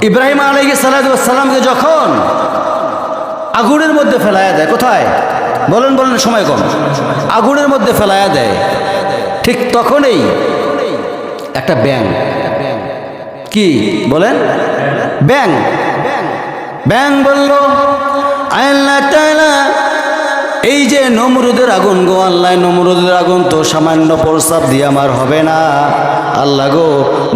ইব্রাহিম আলাইহিস সালামকে যখন আগুনের মধ্যে ফেলায়া দেয়, কোথায় বলেন বলেন, সময় কম, আগুনের মধ্যে ফেলায়া দেয়, ঠিক তখনই একটা ব্যাঙ, কি বলেন, ব্যাঙ ব্যাঙ বলল, আল্লাহ তাআলা এই যে নমরুদের আগুন গো আল্লাহ, নমরুদের আগুন তো সামান্য প্রস্তাব দিয়ে আমার হবে না আল্লাহ গো,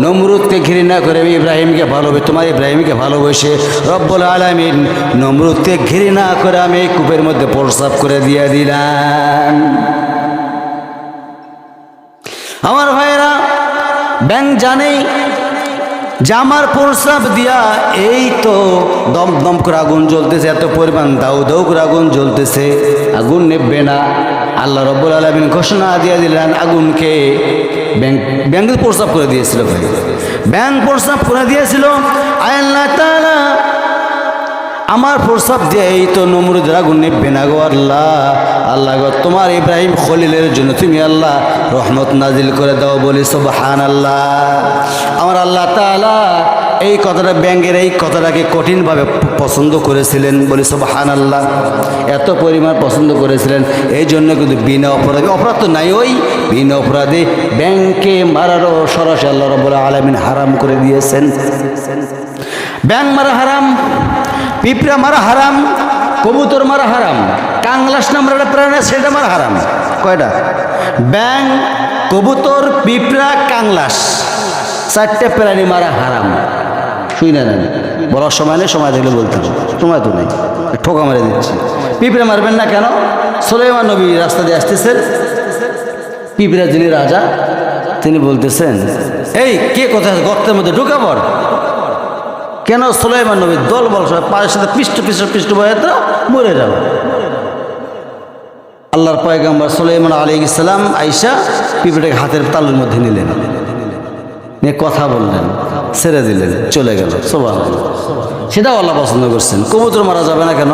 নমরুদকে ঘৃণা করে আমি ইব্রাহিমকে ভালোবেসে, তোমার ইব্রাহিমকে ভালোবেসে রব্বুল আলামিন নমরুদকে ঘৃণা করে আমি এই কূপের মধ্যে প্রস্তাব করে দিয়ে দিলাম। আমার ভাইরা, ব্যাঙ জানেই যে আমার প্রস্তাব দিয়া এই তো দমদম করে আগুন জ্বলতেছে, এত পরিমাণ দাউ দাউ করে আগুন জ্বলতেছে, আগুন নেবে না। আল্লাহ রব্বুল আলামিন ঘোষণা দিয়ে দিলেন আগুনকে। ব্যাঙ প্রস্তাব করে দিয়েছিল ভাই, ব্যাঙ প্রস্তাব করে দিয়েছিল, আল্লাহ তাআলা আমার প্রস্তাব দিয়ে এই তো নমরুদের আগুন নেবে না গো আল্লাহ, আল্লাহ গো তোমার ইব্রাহিম খলিলের জন্য তুমি আল্লাহ রহমত নাজিল করে দাও, বলি সুবহানাল্লাহ। আমার আল্লাহ তাআলা এই কথাটা, ব্যাঙের এই কথাটাকে কঠিনভাবে পছন্দ করেছিলেন, বলি সুবহানাল্লাহ। এত পরিমাণ পছন্দ করেছিলেন, এই জন্য কিন্তু বিনা অপরাধে, অপরাধ তো নাই, ওই বিনা অপরাধে ব্যাঙকে মারারও সরাসরি আল্লাহ রাব্বুল আলামিন হারাম করে দিয়েছেন। ব্যাঙ মারা হারাম, পিঁপড়া মারা হারাম, কবুতর মারা হারাম, কাংলাস নামের একটা প্রাণী সেটা মারা হারাম। কয়টা? ব্যাঙ, কবুতর, পিঁপড়া, কাংলাস, চারটে প্রাণী মারা হারাম। শুই না জানি, বলার সময় নেই, সময় দেখলে বলতে হবে, সময় তো নেই, ঠোকা মেরে দিচ্ছি। পিঁপড়া মারবেন না কেন? সুলাইমান নবী রাস্তা দিয়ে আসতেছেন, পিঁপড়া যিনি রাজা তিনি বলতেছেন, এই কে কোথায় গর্তের মধ্যে ঢুকা পড়। কেন? সুলাইমান নবীর দল বল সবাই পায়ের সাথে পৃষ্ঠ বয়ে তো মরে যাও। আল্লাহর পয়গম্বর সুলাইমান আলাইহিস সালাম আইসা পিঁপড়াকে হাতের তালুর মধ্যে নিলেন, নিয়ে কথা বললেন, ছেড়ে দিলেন, চলে গেল। সুবহানাল্লাহ। সেটাও আল্লাহ পছন্দ করছেন। কবুতর মারা যাবে না কেন?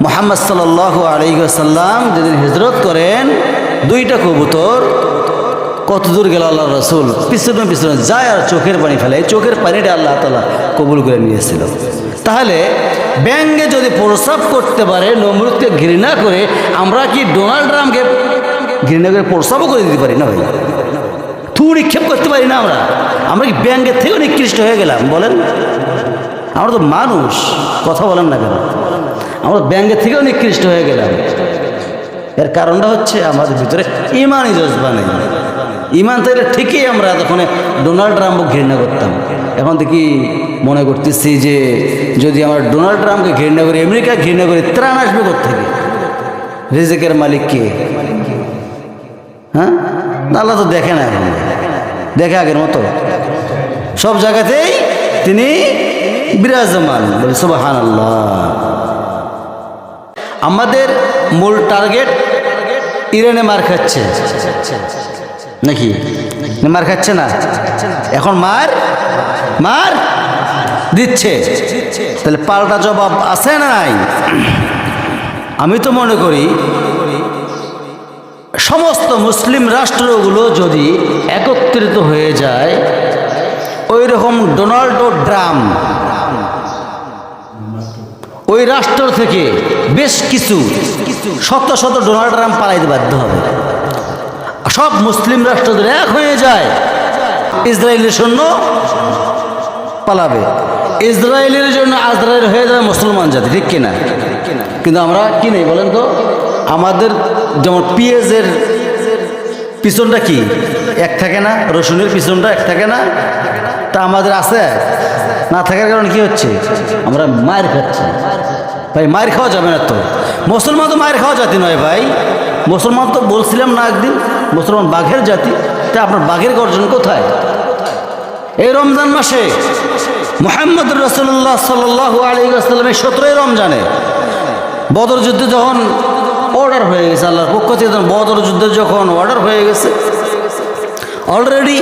মুহাম্মদ সাল্লাল্লাহু আলাইহি ওয়াসাল্লাম যেদিন হিজরত করেন, দুইটা কবুতর কত দূর গেল আল্লাহ রসুল পিছনে পিছনে যায় আর চোখের পানি ফেলে, এই চোখের পানিটা আল্লাহ তাআলা কবুল করে নিয়েছিল। তাহলে ব্যাঙে যদি প্রস্রাব করতে পারে নমরুদকে ঘৃণা করে, আমরা কি ডোনাল্ড ট্রাম্পকে ঘৃণা করে প্রস্রাবও করে দিতে পারি না ভাই? থু নিক্ষেপ করতে পারি না আমরা? আমরা কি ব্যাঙের থেকেও নিকৃষ্ট হয়ে গেলাম বলেন? আমরা তো মানুষ, কথা বলেন না কেন? আমরা ব্যাঙের থেকেও নিকৃষ্ট হয়ে গেলাম। এর কারণটা হচ্ছে আমাদের ভিতরে ইমানই জজবা নেই। ইমান থাকলে ঠিকই আমরা তখন ডোনাল্ড ট্রাম্পকে ঘৃণা করতাম। এখন দেখি মনে করতেছি যে যদি আমরা ডোনাল্ড ট্রাম্পকে ঘৃণা করি, আমেরিকা ঘৃণা করি, ত্রাণ আসবে কোত্থেকে? রিজিকের মালিক কে? হ্যাঁ, আল্লাহ তো দেখে না, এখন দেখে আগের মতো, সব জায়গাতেই তিনি বিরাজমান, বলি সুবহানাল্লাহ। আমাদের মূল টার্গেট ইরানে মার খাচ্ছে নাকি? মার খাচ্ছে না, এখন মার দিচ্ছে। তাহলে পাল্টা জবাব আছে না নাই? আমি তো মনে করি সমস্ত মুসলিম রাষ্ট্রগুলো যদি একত্রিত হয়ে যায়, ওই রকম ডোনাল্ড ট্রাম্প ওই রাষ্ট্র থেকে বেশ কিছু শত শত ডোনাল্ড ট্রাম্প পালাইতে বাধ্য হবে। সব মুসলিম রাষ্ট্রদের এক হয়ে যায়, ইসরায়েলের সৈন্য পালাবে, ইসরায়েলের জন্য আজরাইল হয়ে যাবে মুসলমান জাতি, ঠিক কিনা? কিন্তু আমরা কি নেই বলেন তো? আমাদের যেমন পেঁয়াজের পিছনটা কি এক থাকে না, রসুনের পিছনটা এক থাকে না, তা আমাদের আছে না থাকার কারণে কি হচ্ছে? আমরা মায়ের খাচ্ছি ভাই। মায়ের খাওয়া যাবে না তো, মুসলমান তো মায়ের খাওয়া জাতি নয় ভাই। মুসলমান তো বলছিলাম না একদিন, মুসলমান বাঘের জাতি। তা আপনার বাঘের গর্জন কোথায়? এই রমজান মাসে মুহাম্মদ রাসূলুল্লাহ সাল্লাল্লাহু আলাইহি ওয়াসাল্লামের 17ই রমজানে বদর যুদ্ধে যখন অর্ডার হয়ে গেছে, আল্লাহর পক্ষ থেকে বদর যুদ্ধের যখন অর্ডার হয়ে গেছে, অলরেডি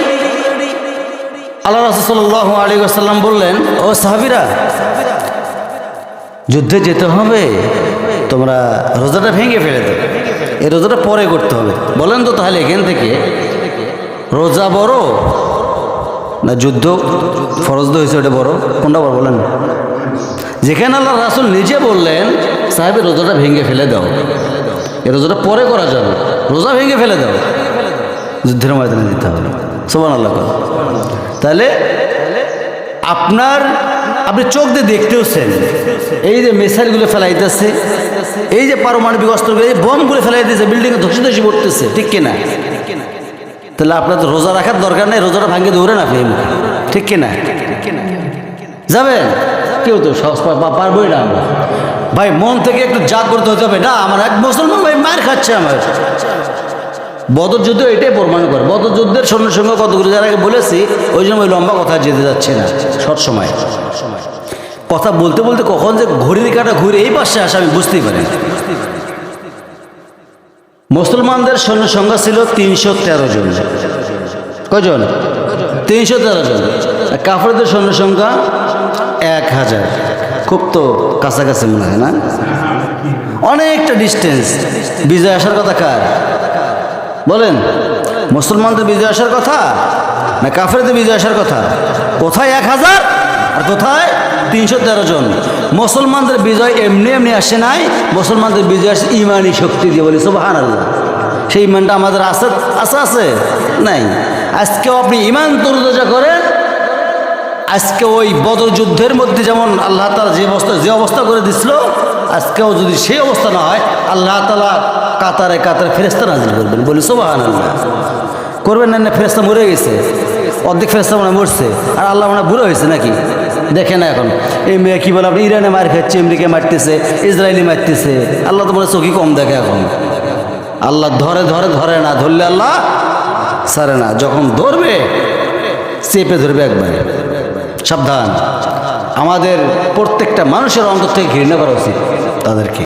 আল্লাহ রাসূল সাল্লাল্লাহু আলাইহি ওয়াসাল্লাম বললেন, ও সাহাবীরা, যুদ্ধে যেতে হবে, তোমরা রোজাটা ভেঙে ফেলে দেবে, এই রোজাটা পরে করতে হবে। বলেন তো তাহলে এখান থেকে রোজা বড় না যুদ্ধ ফরজ হয়েছে ওটা বড়? কোনটা বড় বলেন? যেখানে আল্লাহ রাসূল নিজে বললেন সাহেবের রোজাটা ভেঙে ফেলে দাও, এই রোজাটা পরে করা যাবে, রোজা ভেঙে ফেলে দাও, যুদ্ধের ময়দানে দিতে হবে। সুবহানাল্লাহ। তাহলে আপনি চোখ দিয়ে দেখতেওছেন এই যে মিসাইলগুলো ফেলাইতেছে, এই যে পারমাণবিক অস্ত্রগুলো, এই বোমগুলো ফেলাইতেছে, বিল্ডিংয়ে ধসে পড়তেছে, ঠিক কিনা? তাহলে আপনার তো রোজা রাখার দরকার নেই, রোজাটা ভাঙে দৌড়েন আপনি, ঠিক কিনা? যাবেন? কেউ তো সাহস পারবই না। আমরা ভাই মন থেকে একটু জাগ্রত হতে হবে। না, আমার এক মুসলমান ভাই মার খাচ্ছে আমার। বদর যুদ্ধ এটাই প্রমাণ করে। বদর যুদ্ধের সৈন্য সঙ্গে কতগুলো যারা বলেছি, ওই জন্য ওই লম্বা কথা যেতে যাচ্ছে না, শর্ট সময় কথা বলতে বলতে কখন যে ঘড়ির কাঁটা ঘুরে এই পাশে আসে আমি বুঝতেই পারি। মুসলমানদের সৈন্য সংখ্যা ছিল 313 জন। কয়জন? 313 জন। কাফেরদের সৈন্য সংখ্যা 1000। খুব তো কাছাকাছি মনে হয় না? অনেকটা ডিস্টেন্স। বিজয় আসার কথা কার বলেন? মুসলমানদের বিজয় আসার কথা না কাফেরদের বিজয় আসার কথা? কোথায় 1000 আর কোথায় 313 জন? মুসলমানদের বিজয় এমনি এমনি আসে নাই, মুসলমানদের বিজয় আসে ইমানি শক্তি দিয়ে। বলি সুবহানাল্লাহ। সেই ইমানটা আমাদের আছে আছে নাই? আজকেও আপনি ইমান তরুদজা করেন, আজকে ওই বদর যুদ্ধের মধ্যে যেমন আল্লাহ তাআলা যে অবস্থা করে দিছিল, আজকেও যদি সেই অবস্থা না হয়, আল্লাহ তাআলা কাতারে কাতারে ফেরেশতা নাজিল করবেন। বলি সুবহানাল্লাহ। করবেন না? ফেরেশতা মরে গেছে, অর্ধেক ফেরেশতা মনে মরছে, আর আল্লাহ মনে বুড়ো হয়েছে নাকি? দেখে না এখন এই মেয়ে কী বলে, আপনি ইরানে মার খাচ্ছে, আমেরিকা মারতেছে, ইসরায়েলি মারতেছে, আল্লাহ তো মনে চোখই কম দেখে এখন। আল্লাহ ধরে না, ধরলে আল্লাহ ছাড়ে না, যখন ধরবে চেপে ধরবে একবারে। সাবধান। আমাদের প্রত্যেকটা মানুষের অন্তর থেকে ঘৃণা করা উচিত তাদেরকে।